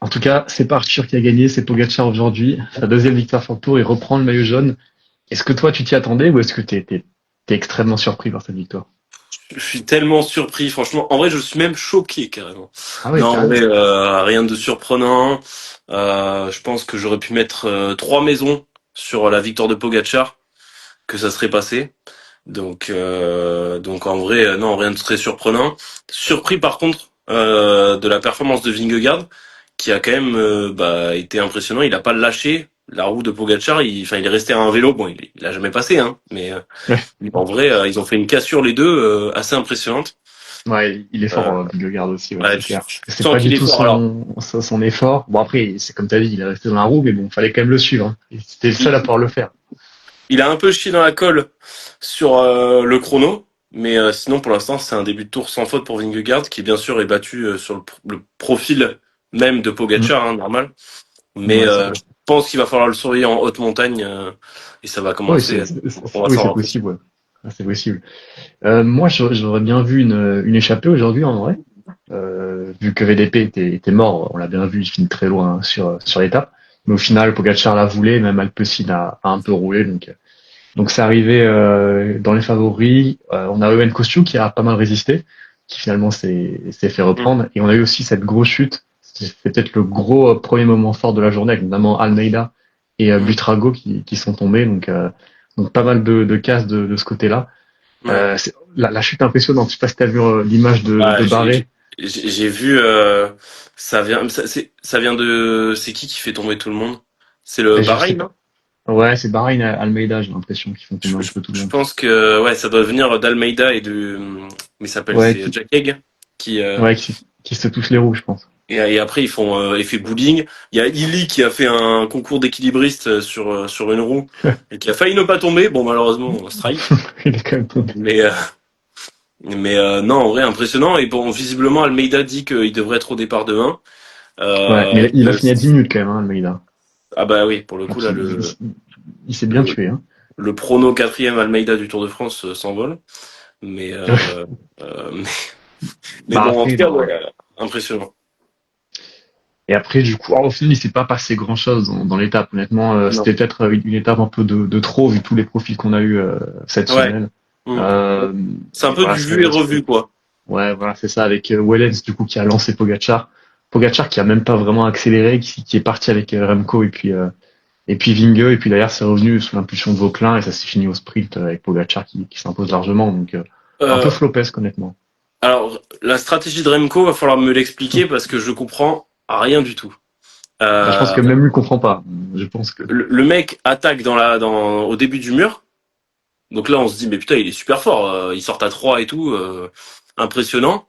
En tout cas, c'est pas Arthur qui a gagné, c'est Pogacar aujourd'hui. Sa deuxième victoire sur le Tour, il reprend le maillot jaune. Est-ce que toi, tu t'y attendais ou est-ce que t'es extrêmement surpris par cette victoire? Je suis tellement surpris, franchement. En vrai, je suis même choqué carrément. Ah ouais, Non, en vrai, carrément. rien de surprenant. Je pense que j'aurais pu mettre 3 maisons sur la victoire de Pogacar, que ça serait passé. Donc en vrai, non, rien de très surprenant. Surpris par contre de la performance de Vingegaard, qui a quand même été impressionnant. Il a pas lâché la roue de Pogacar. Il est resté à un vélo. Bon, il a jamais passé, hein. Ouais, Mais en vrai, ils ont fait une cassure les deux assez impressionnante. ouais, il est fort, Euh, Vingegaard aussi, ouais, ouais, c'est tu, clair. tu C'est sens pas qu'il du est tout fort. Alors, son effort. Bon, après, c'est comme t'as dit, il est resté dans la roue, mais bon, fallait quand même le suivre, hein. C'était le seul à il, pouvoir le faire. il a un peu chié dans la colle sur le chrono. Mais sinon, pour l'instant, c'est un début de tour sans faute pour Vingegaard, qui bien sûr est battu sur le profil même de Mm. Pogacar, hein, normal. Mais Ouais, c'est je clair. pense qu'il va falloir le surveiller en haute montagne et ça va Oui, commencer. On va oui, s'en c'est rendre compte. possible, ouais. Ah, c'est possible. Moi, j'aurais bien vu une échappée aujourd'hui, en vrai. Vu que VDP était mort, on l'a bien vu, il finit très loin, hein, sur l'étape. Mais au final, Pogacar l'a voulu, même Alpecin a un peu roulé. Donc c'est arrivé dans les favoris. On a Ewan Kosciuszko qui a pas mal résisté, qui finalement s'est fait Mm. reprendre. Et on a eu aussi cette grosse chute. C'est peut-être le gros premier moment fort de la journée, avec notamment Almeida et Mm. Buitrago qui sont tombés. Donc pas mal de casse de ce côté-là. Ouais. La chute impressionnante. Je sais pas si t'as vu l'image de Ouais, Barré. j'ai vu ça vient de c'est qui fait tomber tout le monde? C'est le Et je sais Bahreïn, pas. non? Ouais, c'est Bahreïn Almeida, j'ai l'impression qu'ils font tomber un peu tout le Je monde. pense que ouais, ça doit venir d'Almeida et mais il s'appelle Ouais, c'est Jack Egg qui ouais, qui se touchent les roues, je pense. et après ils font effet bowling. Il y a Illy qui a fait un concours d'équilibriste sur une roue et qui a failli ne pas tomber. Bon malheureusement strike. Il est quand même tombé. Mais non en vrai impressionnant et bon visiblement Almeida dit qu'il devrait être au départ demain. Ouais, mais il a Que fini à 10 minutes quand même, hein, Almeida. ah bah oui pour le coup Donc là il s'est bien le tué, hein. le prono quatrième Almeida du Tour de France s'envole. Mais, mais mais Bah bon en tout après, cas non. ouais, impressionnant. Et après, du coup, au final, il s'est pas passé grand-chose dans l'étape. Honnêtement, Non. c'était peut-être une étape un peu de trop, vu tous les profils qu'on a eu cette Ouais. semaine. Mm. Euh, C'est un et peu voilà, du vu et revu, quoi. ouais, voilà, c'est ça, avec Wellens, du coup, qui a lancé Pogacar. Pogacar qui a même pas vraiment accéléré, qui est parti avec Remco et puis Vinge, et puis derrière, c'est revenu sous l'impulsion de Vauclin, et ça s'est fini au sprint avec Pogacar qui s'impose largement. Donc, un peu Euh, flopesque, honnêtement. alors, la stratégie de Remco, va falloir me l'expliquer parce que je comprends rien du tout. Bah, je pense Euh, que même lui comprend pas. Je pense que. le mec attaque au début du mur. Donc là, on se dit, mais putain, il est super fort. Il sort à 3 et tout. Impressionnant.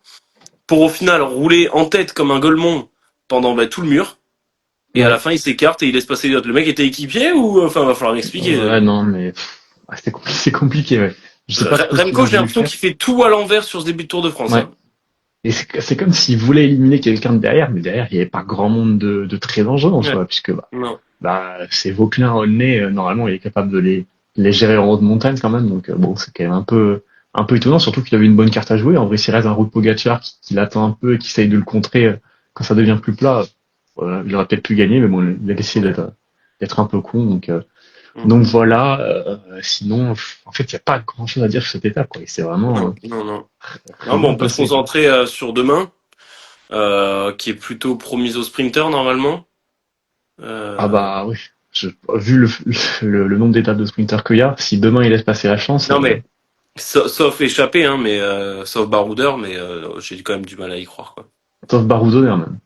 Pour au final rouler en tête comme un golemon pendant tout le mur. Et à la Ouais. fin, il s'écarte et il laisse passer les autres. Le mec était équipier ou enfin, va falloir m'expliquer. Ouais, non, mais c'est compliqué, ouais. Je sais pas trop ce qu'il Remco, a j'ai voulu l'impression faire. qu'il fait tout à l'envers sur ce début de Tour de France. Ouais. Hein. Et c'est comme s'il voulait éliminer quelqu'un de derrière, mais derrière, il n'y avait pas grand monde de très dangereux en Ouais. soi, puisque Non. c'est Vauclin au nez, normalement, il est capable de les gérer en haute montagne quand même. Donc bon, c'est quand même un peu étonnant, surtout qu'il avait une bonne carte à jouer. En vrai, s'il reste un route Pogacar qui l'attend un peu et qui essaye de le contrer quand ça devient plus plat, il aurait peut-être pu gagner, mais bon, il a décidé Ouais. d'être un peu con. Mm. Donc voilà, sinon, en fait, il n'y a pas grand-chose à dire sur cette étape, quoi. Et c'est vraiment Non, non, non. très Non, bon, bien on peut se passé, quoi. concentrer sur demain, qui est plutôt promise aux sprinters normalement. Ah Euh, bah oui, vu le nombre d'étapes de sprinter qu'il y a, si demain il laisse passer la chance, non mais sauf échappé, hein, mais sauf baroudeur, mais j'ai quand même du mal à y croire, quoi. sauf Baroudonner même,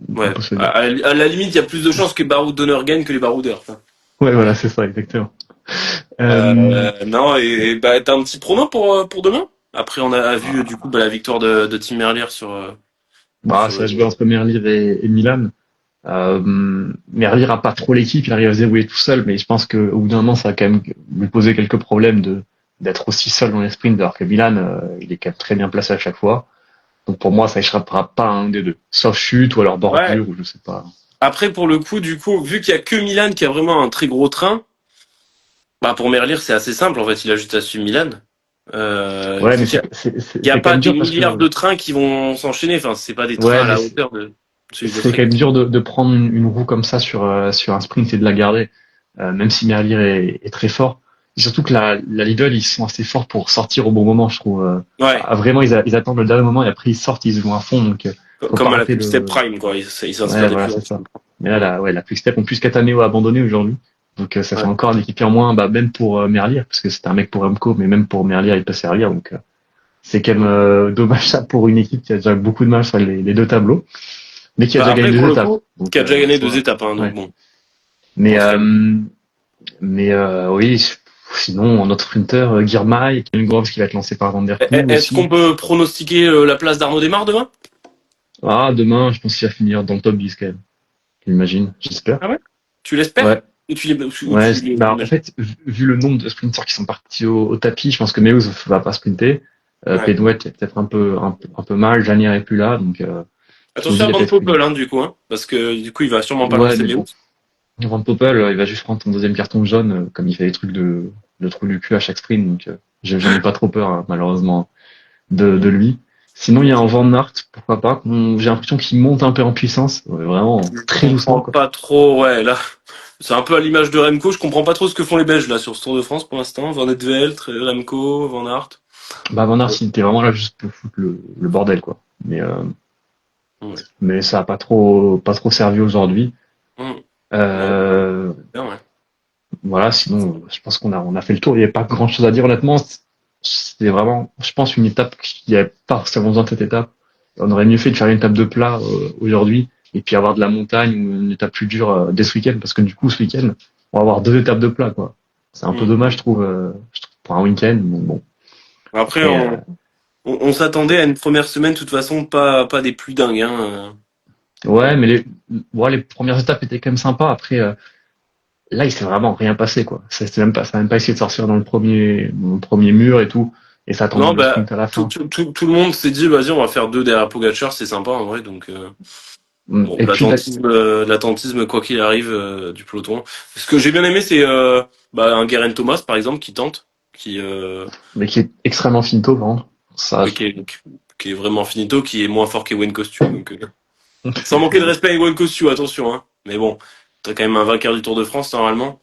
on Ouais. peut se le dire. À la limite, il y a plus de chances que Baroud Donner gagne que les baroudeurs. Quoi. Ouais, voilà, c'est ça, exactement. Euh, Non, bah t'as un petit prono pour demain. Après, on a vu du coup la victoire de Tim Merlier Bah, sur ça va le. jouer entre Merlier et Milan. Merlier a pas trop l'équipe, il arrive à se débrouiller tout seul, mais je pense qu'au bout d'un moment, ça va quand même lui poser quelques problèmes d'être aussi seul dans les sprints, alors que Milan, il est quand même très bien placé à chaque fois. Donc pour moi, ça échappera pas à un des deux. Sauf chute ou alors Ouais. bordure ou je sais pas. Après, pour le coup, du coup, vu qu'il y a que Milan qui a vraiment un très gros train, bah pour Merlier, c'est assez simple. En fait, il a juste à suivre Milan. Ouais, mais Vu qu'il y a, il y a c'est quand pas même des dur parce milliards que de trains qui vont s'enchaîner. Enfin, c'est pas des trains ouais, à la hauteur de. Celui de c'est quand même Trek. dur de prendre une roue comme ça sur un sprint et de la garder, même si Merlier est très fort. Et surtout que la Lidl, ils sont assez forts pour sortir au bon moment, je trouve. Ouais, Vraiment, ils attendent le dernier moment et après ils sortent, ils se vont à fond, donc faut pas comme à la rater Quick-Step le. Prime, quoi. Il s'inspire Ouais, des voilà, plus c'est anciens. ça. Mais là, Mm. la Quick-Step, en plus Cataneo a abandonné aujourd'hui, donc ça fait Ouais. encore un équipier en moins, bah, même pour Merlier, parce que c'était un mec pour Remco, mais même pour Merlier, il peut servir, donc c'est quand même Mm. dommage ça pour une équipe qui a déjà beaucoup de mal sur les deux tableaux, mais qui a Bah déjà gagné après, deux pour le étapes. coup, Donc qui a déjà en gagné 2 soi, étapes, hein, donc ouais. bon, Mais on se calme. oui, sinon notre sprinter Girmay, Kevin Groves qui va être lancé par Van Der Poel Est-ce qu'on aussi. peut pronostiquer la place d'Arnaud Démarre demain? Ah, demain, je pense qu'il va finir dans le top 10 quand même. J'imagine, j'espère. Ah ouais? Tu l'espères? Ouais, Ou ouais. tu Bah en l'imagines? fait, vu le nombre de sprinters qui sont partis au tapis, je pense que Meus va pas sprinter. Ouais. Penouet est peut-être un peu mal. Janier est plus là, donc je me dis Attention il à y a Van peut-être Poppel, une. hein, du coup, hein, parce que du coup, il va sûrement pas Ouais, lancer mais Méo. bon. Van Poppel, il va juste prendre son deuxième carton jaune, comme il fait des trucs de trou du cul à chaque sprint, donc j'en ai pas trop peur, hein, malheureusement, de lui. Sinon, il y a un Van Aert, pourquoi pas. J'ai l'impression qu'il monte un peu en puissance, vraiment Je très doucement, comprends quoi. pas trop, ouais, là. C'est un peu à l'image de Remco, je comprends pas trop ce que font les Belges, là, sur ce Tour de France, pour l'instant. Van Het Velt, Remco, Van Aert. Bah, Van Aert, il était vraiment là juste pour foutre le bordel, quoi. Ouais. Mais ça a pas trop servi aujourd'hui. Mm. Non, Euh, bien, ouais. voilà, sinon, je pense on a fait le tour. Il n'y avait pas grand chose à dire, honnêtement. C'était vraiment, je pense, une étape qui avait pas forcément besoin de cette étape. On aurait mieux fait de faire une étape de plat aujourd'hui et puis avoir de la montagne ou une étape plus dure dès ce week-end parce que du coup, ce week-end, on va avoir deux étapes de plat, quoi. C'est un peu Mm. dommage, je trouve, pour un week-end. Bon, Après, après, on s'attendait à une première semaine, de toute façon, pas des plus dingues, hein. ouais, mais ouais, les premières étapes étaient quand même sympas. Après, là, il s'est vraiment rien passé, quoi. Ça a même pas essayé de sortir dans le premier mur et tout. Et ça attendait Non, le bah, sprint à la fin. tout le monde s'est dit, vas-y, on va faire 2 derrière Pogacar, c'est sympa, en vrai, donc, bon, Et puis, l'attentisme, quoi qu'il arrive, du peloton. Ce que j'ai bien aimé, c'est, bah, un Geraint Thomas, par exemple, qui tente, qui, mais qui est extrêmement finito, vraiment. Ça, oui, qui est vraiment finito, qui est moins fort qu'Ewen Kostu, donc, sans manquer de respect à Ewen Kostu, attention, hein. Mais bon, t'as quand même un vainqueur du Tour de France, normalement.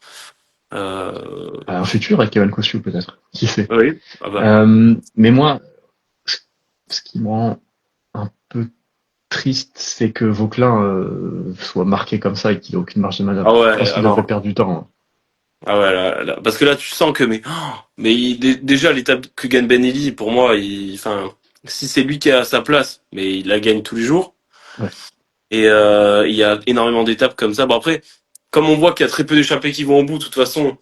un futur avec Kevin Koscielny, peut-être. Qui sait. Oui. Ah bah. Mais moi, ce ce qui me rend un peu triste, c'est que Vauquelin soit marqué comme ça et qu'il ait aucune marge de Ah manœuvre. Je ouais, pense qu'il devrait alors. perdre du temps, hein. Ah ouais, parce que là, tu sens que, mais déjà, l'étape que gagne Ben Eli, pour moi, enfin, si c'est lui qui est à sa place, mais il la gagne tous les jours. Ouais. Et il y a énormément d'étapes comme ça. Bon après, comme on voit qu'il y a très peu d'échappés qui vont au bout, de toute façon,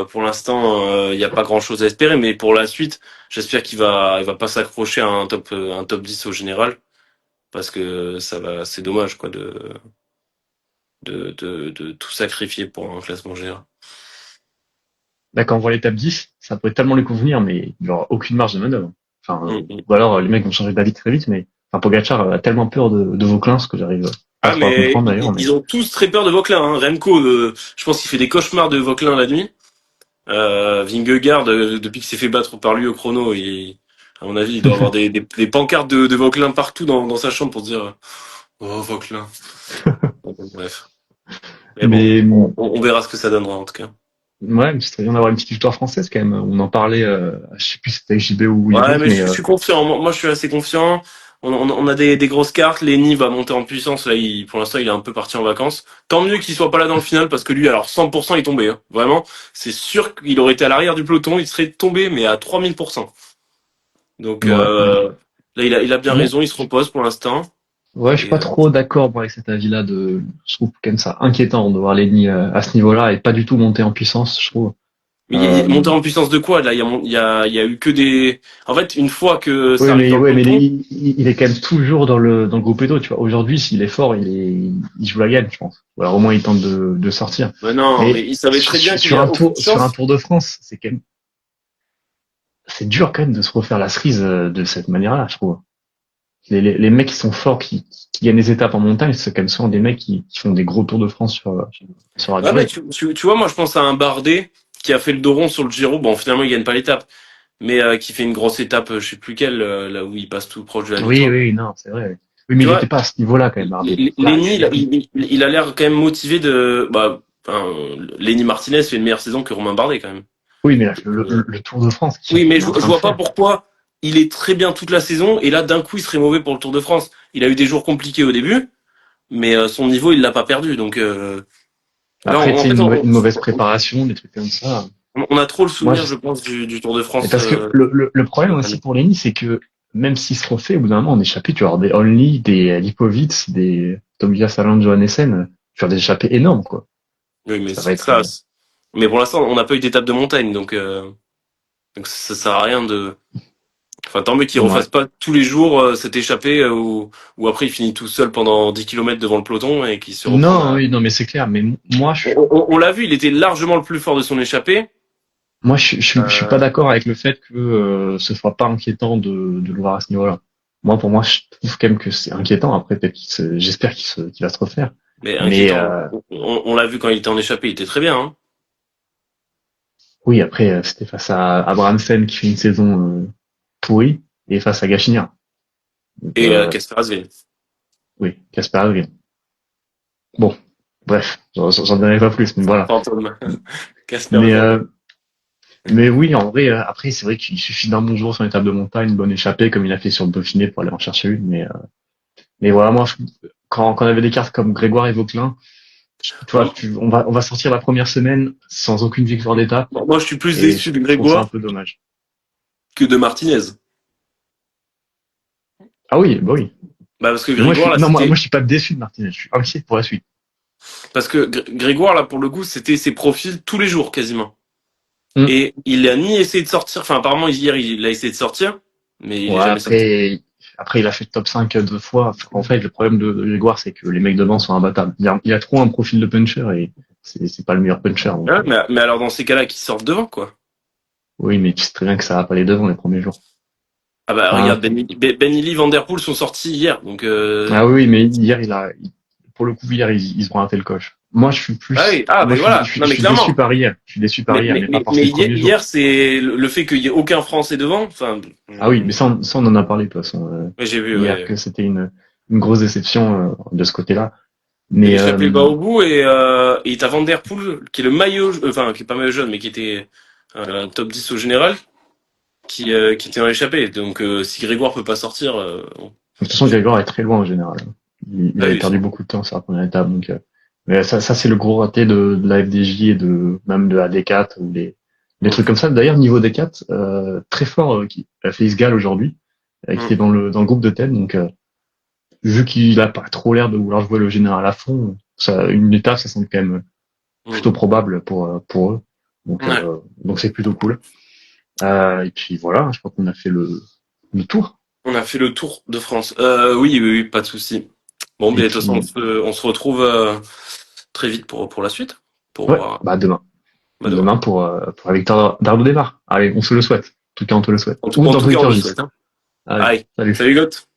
pour l'instant, il n'y a pas grand-chose à espérer. Mais pour la suite, j'espère il va pas s'accrocher à un top 10 au général, parce que c'est dommage, quoi, de tout sacrifier pour un classement général. Là, quand on voit l'étape 10, ça pourrait tellement lui convenir, mais il n'aura aucune marge de manœuvre. Enfin, Mm, mm. ou alors les mecs vont changer d'avis très vite, mais enfin, Pogacar a tellement peur de Vauquelin, ce que j'arrive pas Ah, trop à mais comprendre d'ailleurs, mais ils ont tous très peur de Vauquelin, hein. Remco, je pense qu'il fait des cauchemars de Vauquelin la nuit. Vingegaard, depuis qu'il s'est fait battre par lui au chrono, à mon avis, il doit avoir des pancartes de Vauquelin partout dans sa chambre pour dire oh, Vauquelin. Bref. Mais bon, mais on verra ce que ça donnera en tout cas. ouais, mais c'est très bien d'avoir une petite victoire française quand même. On en parlait, je sais plus si c'était JB ou Ouais, Yannick, mais mais je suis confiant. Moi, je suis assez confiant. On a des grosses cartes. Lenny va monter en puissance. Là, pour l'instant, il est un peu parti en vacances. Tant mieux qu'il soit pas là dans le final parce que lui, alors 100%, il est tombé, hein. Vraiment, c'est sûr qu'il aurait été à l'arrière du peloton. Il serait tombé, mais à 3000%. Donc ouais. là, il a bien Moi, raison. Il se repose pour l'instant. ouais, je suis Et pas trop d'accord moi, avec cet avis-là je trouve quand même ça inquiétant de voir Lenny à ce niveau-là et pas du tout monter en puissance, je trouve. mais Euh, monter en puissance de quoi là? Il y a eu que des. En fait, une fois que ça arrive dans le ouais, mais peloton. il est quand même toujours dans le groupe Edo, tu vois. Aujourd'hui, s'il est fort, il joue la gagne, je pense. Ou alors au moins il tente de sortir. Mais non, mais Mais il savait très bien qu'il y a aucune sur un chance. Tour de France, c'est quand même, c'est dur quand même de se refaire la cerise de cette manière-là, je trouve. Les mecs qui sont forts, qui gagnent des étapes en montagne, c'est quand même souvent des mecs qui font des gros Tours de France sur la Ouais, mais durée. tu vois, moi, je pense à un Bardet qui a fait le dos rond sur le Giro. Bon, finalement, il gagne pas l'étape, mais qui fait une grosse étape, je sais plus quelle, là où il passe tout proche de la Oui, victoire. oui, non, c'est vrai. Oui, mais tu il vois, était pas à ce niveau-là quand même, Bardet. Là, Lenny, il a l'air quand même motivé de. Bah, enfin, Lenny Martinez fait une meilleure saison que Romain Bardet quand même. oui, mais là, le Tour de France Oui, qu'il mais est en je train de vois pas faire. pourquoi il est très bien toute la saison et là d'un coup il serait mauvais pour le Tour de France. Il a eu des jours compliqués au début, mais son niveau il l'a pas perdu. Donc là, Après, tu en sais, fait, une mauvaise préparation, des trucs comme ça. on a trop le Moi, souvenir, je pense, du Tour de et France parce que le problème cette aussi année. pour Lenny, c'est que même s'ils se refait, au bout d'un moment, en échappée, tu vas avoir des Only, des Lipovitz, des Tobias Aland Johannessen, tu vas avoir des échappées énormes, quoi. Oui, mais Ça va être, ça. Mais pour l'instant, on n'a pas eu d'étape de montagne, donc ça sert à rien de. Enfin, tant mieux qu'il ouais. refasse pas tous les jours cette échappée où après il finit tout seul pendant 10 kilomètres devant le peloton et qu'il se reprend Non, à. oui, non, mais c'est clair. Mais moi, On l'a vu, il était largement le plus fort de son échappée. je suis pas Euh, d'accord avec le fait que ce soit pas inquiétant de le voir à ce niveau-là. Moi, pour moi, je trouve quand même que c'est inquiétant. Après, peut-être j'espère qu'il va se refaire. mais Mais inquiétant. On l'a vu quand il était en échappée, il était très bien. Hein. oui, après, c'était face à Abrahamsen qui fait une saison pourrie et face à Gachiniar. Donc, Et Kasper Asgreen. oui, Casper Asgreen. Bon, bref, j'en dirai pas plus, mais voilà. Fantôme. Casper le Mais fantôme. mais oui, en vrai, après, c'est vrai qu'il suffit d'un bon jour sur une étape de montagne, une bonne échappée, comme il a fait sur le Dauphiné pour aller en chercher une. Mais voilà, moi, quand on avait des cartes comme Grégoire et Vauquelin, tu vois, Bon, on va sortir la première semaine sans aucune victoire d'étape, moi, je suis plus et déçu de je trouve ça un Grégoire peu dommage. que de Martinez. Ah oui, bah oui. Bah, parce que Mais moi, Grégoire, là, moi, c'était. je suis pas déçu de Martinez, je suis inquiet pour la suite. Parce que Grégoire, là, pour le coup, c'était ses profils tous les jours, quasiment. Hum. Et il a ni essayé de sortir. Enfin, apparemment, hier, il a essayé de sortir, mais il est Ouais, jamais sorti. après, il a fait top 5 deux fois. En fait, le problème de Grégoire, c'est que les mecs devant sont imbattables. Il a trop un profil de puncher et c'est pas le meilleur puncher. Donc, Ouais, mais alors, dans ces cas-là, qu'ils sortent devant, quoi. oui, mais tu sais très bien que ça va pas les devant les premiers jours. Ah bah, Enfin, regarde, Ben Illy, Van Der Poel sont sortis hier, donc. ah oui, oui, mais hier, pour le coup, hier, ils ont raté le coche. Moi, Ah oui, ah, mais voilà. je Non, mais suis déçu clairement. par hier. Je suis déçu par hier, mais pas par Mais ses premiers jours. hier, c'est le fait qu'il y ait aucun Français devant. Enfin, Ah oui, mais ça, on en a parlé, de toute façon, ouais, j'ai vu, hier, ouais. que c'était une grosse déception, de ce côté-là. Et Mais, l'échappée va au bout et t'as Van Der Poel, qui est le maillot, enfin, qui est pas maillot jaune, mais qui était top 10 au général, qui était dans l'échappée. Donc, si Grégoire peut pas sortir, bon. de toute façon, Grégoire est très loin en général. Il Ah avait oui, perdu beaucoup de temps sur la première étape. Donc, mais ça c'est le gros raté de la FDJ et même de la D4 ou les trucs comme ça. D'ailleurs, niveau D4, très fort, qui a fait Isgal aujourd'hui, qui est Mm. dans le groupe de tête. Donc, vu qu'il a pas trop l'air de vouloir jouer le général à fond, une étape, ça semble quand même plutôt Mm. probable pour eux. Ouais. Donc c'est plutôt cool. Et puis voilà, je crois qu'on a fait le tour. On a fait le tour de France. Oui, oui, oui, pas de souci. Bon, Et bien, de toute façon, puis, on se retrouve très vite pour la suite, pour ouais, voir bah demain. demain. Demain pour la victoire d'Arnaud Démarre. Allez, on se le souhaite. En tout cas, on te le souhaite. Ou En dans tout cas, on le Turgis. souhaite. Hein. Allez, Allez, salut. salut, Goth.